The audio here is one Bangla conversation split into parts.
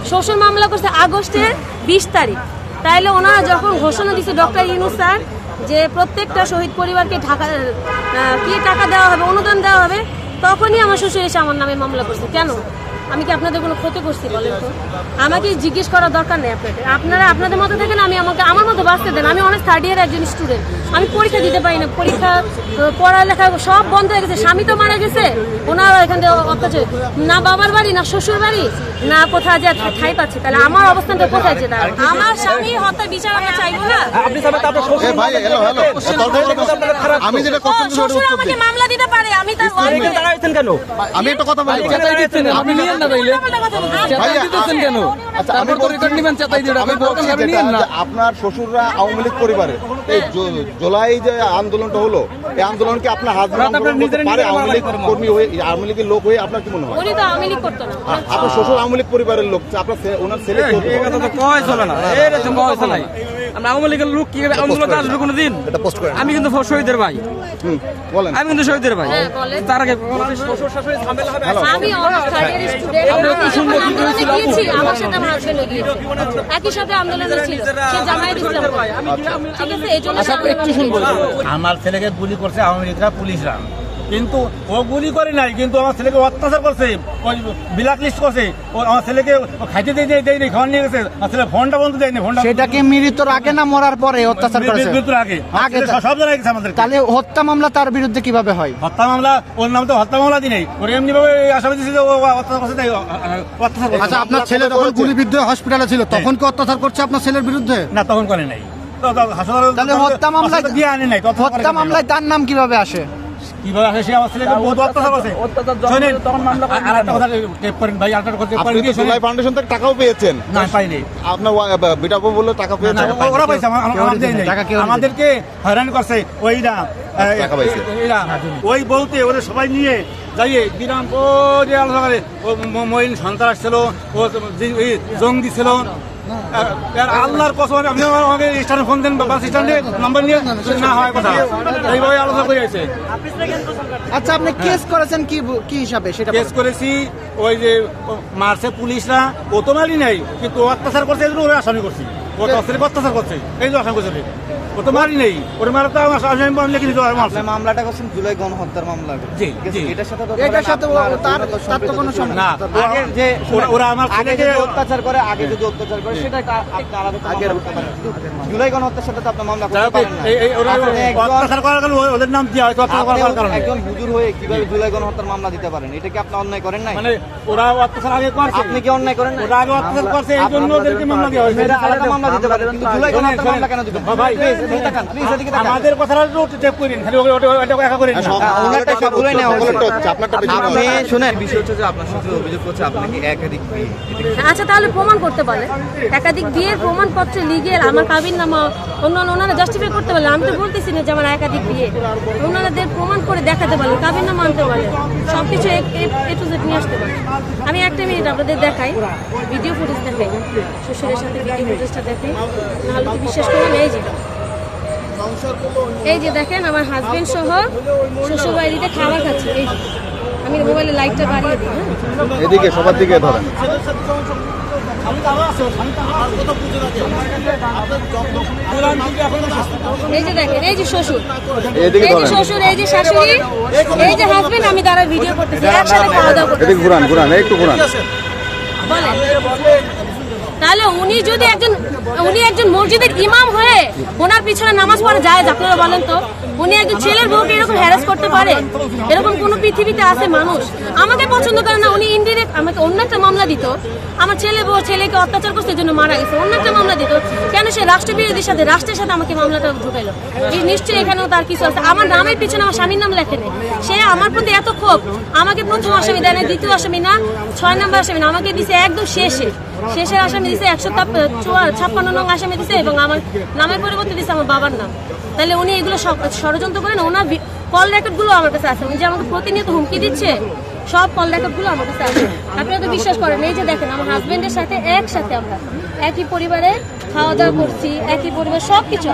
শ্বশুর মামলা করছে আগস্টের 20 তারিখ। তাইলে ওনারা যখন ঘোষণা দিচ্ছে ডক্টর ইউনূস স্যার যে প্রত্যেকটা শহীদ পরিবারকে টাকা দেওয়া হবে, অনুদান দেওয়া হবে, তখনই আমার শ্বশুর এসে আমার নামে মামলা করছে। কেন? আমি কি আপনাদের কোনো ক্ষতি করছি বলেন তো? আমাকে জিজ্ঞেস করার দরকার নেই আপনাদের। আপনারা আপনাদের মতো থাকেন, আমি আমার মতো বাঁচতে দেন। আমি অনেক থার্ড ইয়ার একজন স্টুডেন্ট, আমি পরীক্ষা দিতে পারি না, পরীক্ষা পড়ালেখা সব বন্ধ হয়ে গেছে। স্বামী তো মারা গেছে, ওনারা এখান থেকে অত্যাচার, না বাবার বাড়ি না শ্বশুর বাড়ি না কোথায় যে ঠাই পাচ্ছে। তাহলে আমার অবস্থানটা কোথায় যে দাঁড়ায়? আমার স্বামী হত্যার বিচার আমরা চাইবো না। আমি যেটা শ্বশুর আমাকে মামলা দিতে পারে, আমি তার কেন? আমি একটা কথা বলি, আপনি নিয়েন না তাইলে দিতেছেন কেন? আচ্ছা, আমি পরিকর নিবেন চাতাই দিয়ে আমি বলছি যেটা আপনার শ্বশুররা আওয়ামী লীগ পরিবারে এই জুলাই যে আন্দোলনটা হলো, এই আন্দোলনকে আপনার হাজবেন্ড পারে আওয়ামী লীগ কর্মী হয়ে, আওয়ামী লীগের লোক হয়ে আপনার কি মনে হয়? উনি তো আওয়ামী লীগ করতো না। আপনার শ্বশুর আওয়ামী লীগ পরিবারের লোক, আপনার ওনার ছেলে এই কথা তো কয় চলে না, এই রকম কয় চলে না। আমরা আওয়ামী লীগের লোক কি আন্দোলন আসবে কোনোদিন? এটা পোস্ট করেন। আমি কিন্তু শহীদের ভাই, বলেন। আমি কিন্তু শহীদের ভাই। তার আগে শ্বশুর শাশুড়ি ঝামেলা হবে। আমি অনেক থার্ড ইয়ার স্টুডেন্ট, আমরা কি শুনবো কি হয়েছিল? আমার সাথে আমার হাজবেন্ড গিয়েছে, একই সাথে আন্দোলনে ছিল, সে জামায়াত ইসলাম। ঠিক আছে, এই জন্য একটু শুনবো। আমার ছেলেকে গুলি করছে আওয়ামী লীগরা, পুলিশরা, কিন্তু ও গুলি করে নাই, কিন্তু আমার ছেলেকে অত্যাচার করছে, ব্ল্যাক লিস্ট করছে। আমার ছেলেকে খাইতে দেয়নি, খাওয়ার নিয়ে গেছে, আমার ছেলে ফোনটা বন্ধ দেয়নি। ফোনটা সেটাকে মৃত্যুর আগে না মরার পরে অত্যাচার করেছে? মৃত্যুর আগে সব জানা গেছে আমাদের। তাহলে হত্যা মামলা তার বিরুদ্ধে কিভাবে হয়? হত্যা মামলা, ওর নাম তো হত্যা মামলা দিই নাই, ওর এমনি ভাবে আসামি দিয়েছে যে ও অত্যাচার করছে, তাই অত্যাচার করছে। আচ্ছা, আপনার ছেলে যখন গুলিবিদ্ধ হসপিটালে ছিল তখন কি অত্যাচার করছে আপনার ছেলের বিরুদ্ধে? না, তখন করে নাই। তাহলে হত্যা মামলায় দিয়ে আনে নাই। হত্যা মামলায় তার নাম কিভাবে আসে? কিভাবে আসে? সে আমার ছেলেকে বহুত অত্যাচার করছে। জুলাই ফাউন্ডেশন থেকে টাকাও পেয়েছেন? না, পাইনি। আপনার বিটাপো বললো টাকা পেয়েছেন? ওরা পাইছে, আমাদেরকে হয়রান করছে। ওইরা ওই বলতে ওরা সবাই নিয়ে যাইয়ে বিরাম করে আলোচনা করে। ও মহিন সন্ত্রাস ছিল, ও জঙ্গি ছিল। আল্লাহর কসম, আপনি আমাকে স্ট্যান্ডে ফোন দেন, বাস স্ট্যান্ডে নাম্বার নিয়ে না হয় কথা, এইভাবে আলোচনা করে আছে। আচ্ছা, আপনি কেস করেছেন কি হিসাবে? সেটা কেস করেছি, ওই যে মারছে পুলিশরা, ও তো মারি নাই, কিন্তু অত্যাচার করছে, এই জন্য ওরা আসামি করছি। ও তো অত্যাচার করছে, এই জন্য আসামি করছে। ও তো মারি নেই, ওর মারা তো আমার লিখে দিতে মামলাটা করছেন জুলাই গণহত্যার মামলা। জি, এটার সাথে তার তো কোনো সমস্যা না। আগে যে ওরা আমার ছেলেকে অত্যাচার করে, আগে যদি অত্যাচার করে সেটা আপনি আলাদা করতে পারেন। জুলাই গণহত্যার সাথে তো আপনি মামলা করতে পারেন না। ওরা অত্যাচার করার কারণে ওদের নাম দেওয়া হয়তো অত্যাচার করার কারণে। একজন হুজুর হয়ে কিভাবে জুলাই গণহত্যার মামলা দিতে পারেন? এটা কি আপনি অন্যায় করেন নাই? মানে ওরা অত্যাচার আগে করছে, আপনি কি অন্যায় করেন? ওরা আগে অত্যাচার করছে, এই জন্য ওদেরকে মামলা দেওয়া হয়েছে। আলাদা মামলা দিতে পারেন, কিন্তু জুলাই গণহত্যার মামলা কেন দিবেন? ভাই, আমাদের কথাটা চেক করেন, খালি ওটা একা করেন না। আপনি শুনেন, বিষয় হচ্ছে যে আপনার সাথে অভিযোগ করছে আপনি কি একাধিক বিয়ে। আচ্ছা, তাহলে প্রমাণ করতে পারে, একাধিক বিয়ের প্রমাণপত্র লিগেল, আমার কাবিন নামা অন্যান্য ওনারা জাস্টিফাই করতে পারলে। আমি তো বলতেছি না যে আমার একাধিক বিয়ে, ওনারাদের প্রমাণ করে দেখাতে পারলে, কাবিন নামা আনতে পারলে, সবকিছু এ টু জেড নিয়ে আসতে পারে। আমি একটা মিনিট আপনাদের দেখাই, ভিডিও ফুটেজ দেখাই, শ্বশুরের সাথে ভিডিও ফুটেজটা দেখাই, নাহলে তো বিশ্বাস করবেন। এই যে দেখেন, আমার হাজবেন্ড সহ শ্বশুর বাড়িতে খাবার খাচ্ছে। এই যে আমি মোবাইলে লাইটটা বাড়িয়ে দিই। এদিকে সবার দিকে ধরেন। এই যে দেখেন, এই যে শ্বশুর, এই যে শ্বশুর, এই যে শাশুড়ি, এই যে হাজবেন্ড, আমি তারা ভিডিও করতেছি, একসাথে খাওয়া দাওয়া করতেছি। ঘুরান একটু ঘুরান। বলেন, তাহলে উনি একজন মসজিদের ইমাম হয়ে ওনার পিছনে নামাজ পড়ে যায়, আপনারা বলেন তো? উনি একজন ছেলের বউকে এরকম হ্যারাস করতে পারে? এরকম কোন পৃথিবীতে আছে মানুষ? আমাকে পছন্দ করে না, উনি ইনডিরেক্ট আমাকে অন্য একটা মামলা দিত। আমার ছেলেকে অত্যাচার করতে জন্য মারা গেছে, অন্য একটা মামলা দিত কেন? সে রাষ্ট্রবিরোধীর সাথে, রাষ্ট্রের সাথে আমাকে মামলাটা ঢুকাইলো। এই নিশ্চয়ই এখানেও তার কিছু আছে। আমার নামের পিছনে আমার স্বামীর নাম লেখে নেই। সে আমার প্রতি এত ক্ষোভ, আমাকে প্রথম আসামি দেয় না, দ্বিতীয় আসামি না, 6 নম্বর আসামি না, আমাকে দিছে একদম শেষের আসামি দিছে, 156 নং আসামি দিছে, এবং আমার নামের পরিবর্তে দিছে আমার বাবার নাম। তাহলে উনি এগুলো ষড়যন্ত্র করেন। ওনার কল রেকর্ড গুলো আমার কাছে আছে, উনি যে আমাকে প্রতিনিয়ত হুমকি দিচ্ছে, সব কল রেকর্ড গুলো আমার কাছে আছে। আপনারা তো বিশ্বাস করেন। এই যে দেখেন, আমার হাজবেন্ডের সাথে একসাথে আমরা একই পরিবারে খাওয়া দাওয়া করছি, একই পরিবার, সবকিছু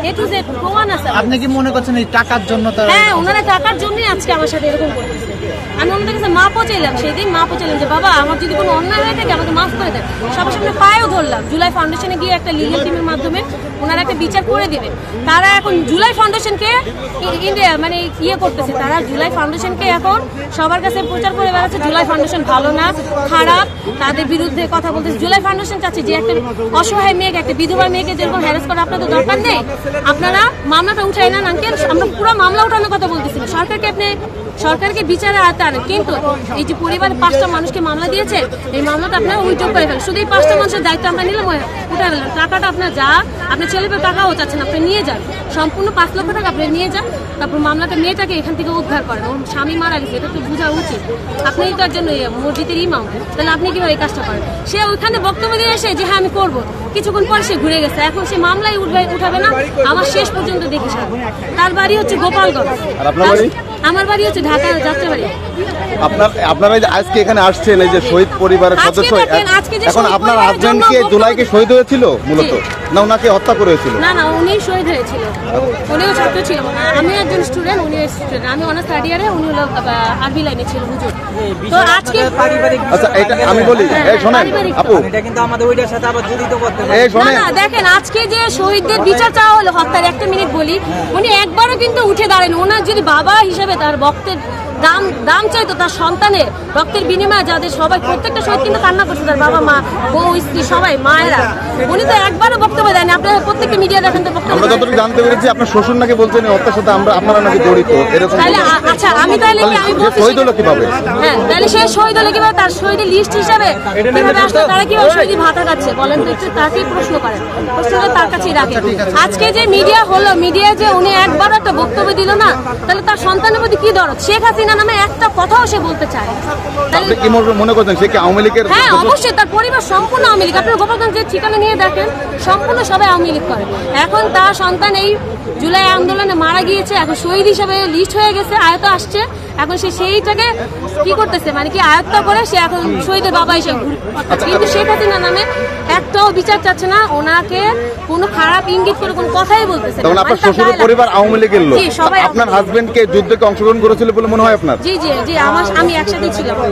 এ টু জেড প্রমাণ আছে। আপনি কি মনে করছেন এই টাকার জন্য? হ্যাঁ, ওনারা টাকার জন্যই আজকে আমার সাথে এরকম করতেছে। আমি ওনাদের কাছে মাপও চাইলাম, সেদিন মাপও চাইলাম যে বাবা আমার যদি কোনো অন্যায় হয়ে থাকে আমাকে মাফ করে দেন। সবার সামনে পায়েও ধরলাম, জুলাই ফাউন্ডেশনে গিয়ে একটা লিগ্যাল টিমের মাধ্যমে ওনারা একটা বিচার করে দেবেন। তারা এখন জুলাই ফাউন্ডেশনকে মানে ইয়ে করতেছে, তারা জুলাই ফাউন্ডেশনকে এখন সবার কাছে প্রচার করে বেড়াচ্ছে জুলাই ফাউন্ডেশন ভালো না, খারাপ, তাদের বিরুদ্ধে কথা বলতেছে। জুলাই ফাউন্ডেশন চাচ্ছে যে একটা অসহায় মেয়েকে, একটা বিধবা মেয়েকে যেরকম হ্যারাস করা আপনাদের দরকার নেই, আপনারা মামলাটা উঠাই না আঙ্কেল। আমরা পুরো মামলা উঠানোর কথা বলতেছি, সরকারকে বিচারে আনতে আনেন। কিন্তু এই যে পরিবারের 5টা মানুষকে মামলা দিয়েছে, এই মামলাটা আপনারা উইথড্র করে ফেলেন। শুধু এই 5টা মানুষের দায়িত্ব আমরা নিলাম, উঠে ফেলেন। টাকাটা আপনার যা আপনার ছেলে পেয়ে টাকাও চাচ্ছেন, আপনি নিয়ে যান, সম্পূর্ণ 5 লক্ষ টাকা আপনি নিয়ে যান। তারপর মামলাটা মেয়েটাকে এখান থেকে উদ্ধার করেন। ওর স্বামী মারা গেছে, এটা তো বোঝা উচিত। আপনি তার জন্য মসজিদের ইমাম, তাহলে আপনি কিভাবে এই কাজটা করেন? সে ওইখানে বক্তব্য দিয়ে এসে যে হ্যাঁ আমি করবো, কিছুক্ষণ পর সে ঘুরে গেছে। এখন সে মামলায় উঠাবে না, আমার শেষ পর্যন্ত দেখি তার বাড়ি হচ্ছে গোপালগঞ্জ, আমার বাড়ি হচ্ছে ঢাকা যাত্রাবাড়ি। আপনারা যে আজকে এখানে আসছেন, এই যে শহীদ পরিবারের সদস্য, এখন আপনার হাজবেন্ডকে জুলাইকে শহীদ হয়েছিল মূলত, না ওনাকে হত্যা করেছিল? না, উনি শহীদ হয়েছিল, উনিও ছাত্র ছিল। আমি একজন স্টুডেন্ট, উনি স্টুডেন্ট। আমি অনার্স থার্ড ইয়ারে, উনি হলো আরবি লাইনে ছিল হুজুর। তো আজকে আচ্ছা এটা আমি বলি, এই শোনেন আপু, এটা কিন্তু আমাদের ওইটার সাথে আবার জড়িত করতে পারে। এই শোনেন না দেখেন, আজকে যে শহীদদের বিচার চাওয়া হলো হত্যার, একটা মিনিট বলি, উনি একবারও কিন্তু উঠে দাঁড়ান। ওনার যদি বাবা হিসেবে তার রক্তের দাম চাইতো, তার সন্তানের রক্তের বিনিময়ে, যাদের সবাই প্রত্যেকটা শহীদ কিন্তু কান্না করছে, তার বাবা মা বউ স্ত্রী সবাই মায়েরা, উনি তো একবারও বক্তব্য দেয়নি। আপনারা প্রত্যেকটা মিডিয়া দেখেন তো বক্তব্য। আমরা যতটুকু জানতে পেরেছি আপনার শ্বশুর নাকি বলছেন এই হত্যার সাথে আপনারা নাকি জড়িত, এরকম। তাহলে আচ্ছা আমি তাহলে আমি বলছি শহীদ হলো কিভাবে? হ্যাঁ, তাহলে সে শহীদ হলো কিভাবে? তার শহীদের লিস্ট হিসাবে কিভাবে আসলে তারা কিভাবে শহীদ ভাতা খাচ্ছে বলেন তো? একটু তাকেই প্রশ্ন করেন, প্রশ্নটা তার কাছেই রাখেন। আজকে যে মিডিয়া হলো, মিডিয়া যে উনি একবারও একটা বক্তব্য দিল না, তাহলে তার সন্তানের প্রতি কি দরদ? শেখ হাসিনা নামে একটা কথাও সে বলতে চায়। আপনি কি মনে করছেন সে কি আওয়ামী লীগের? হ্যাঁ অবশ্যই, তার পরিবার সম্পূর্ণ আওয়ামী লীগ। আপনার গোপালগঞ্জের ঠিকানা নিয়ে দেখেন, সম্পূর্ণ সবাই আওয়ামী লীগ করে। এখন তার সন্তান এই জুলাই আন্দোলনে মারা গিয়েছে, এখন শহীদ হিসাবে লিস্ট হয়ে গেছে, আয়ত্ত আসছে। এখন সে সেইটাকে কি করতেছে, মানে কি আয়ত্ত করে সে এখন শহীদের বাবা হিসেবে। কিন্তু শেখ হাসিনা নামে একটাও বিচার চাচ্ছে না, ওনাকে কোনো খারাপ ইঙ্গিত করে কোনো কথাই বলতেছে না। আপনার শ্বশুরের পরিবার আওয়ামী লীগের লোক, আপনার হাজবেন্ডকে যুদ্ধে অংশগ্রহণ করেছিল বলে মনে হয় আপনার? জি, আমি একসাথেই ছিলাম।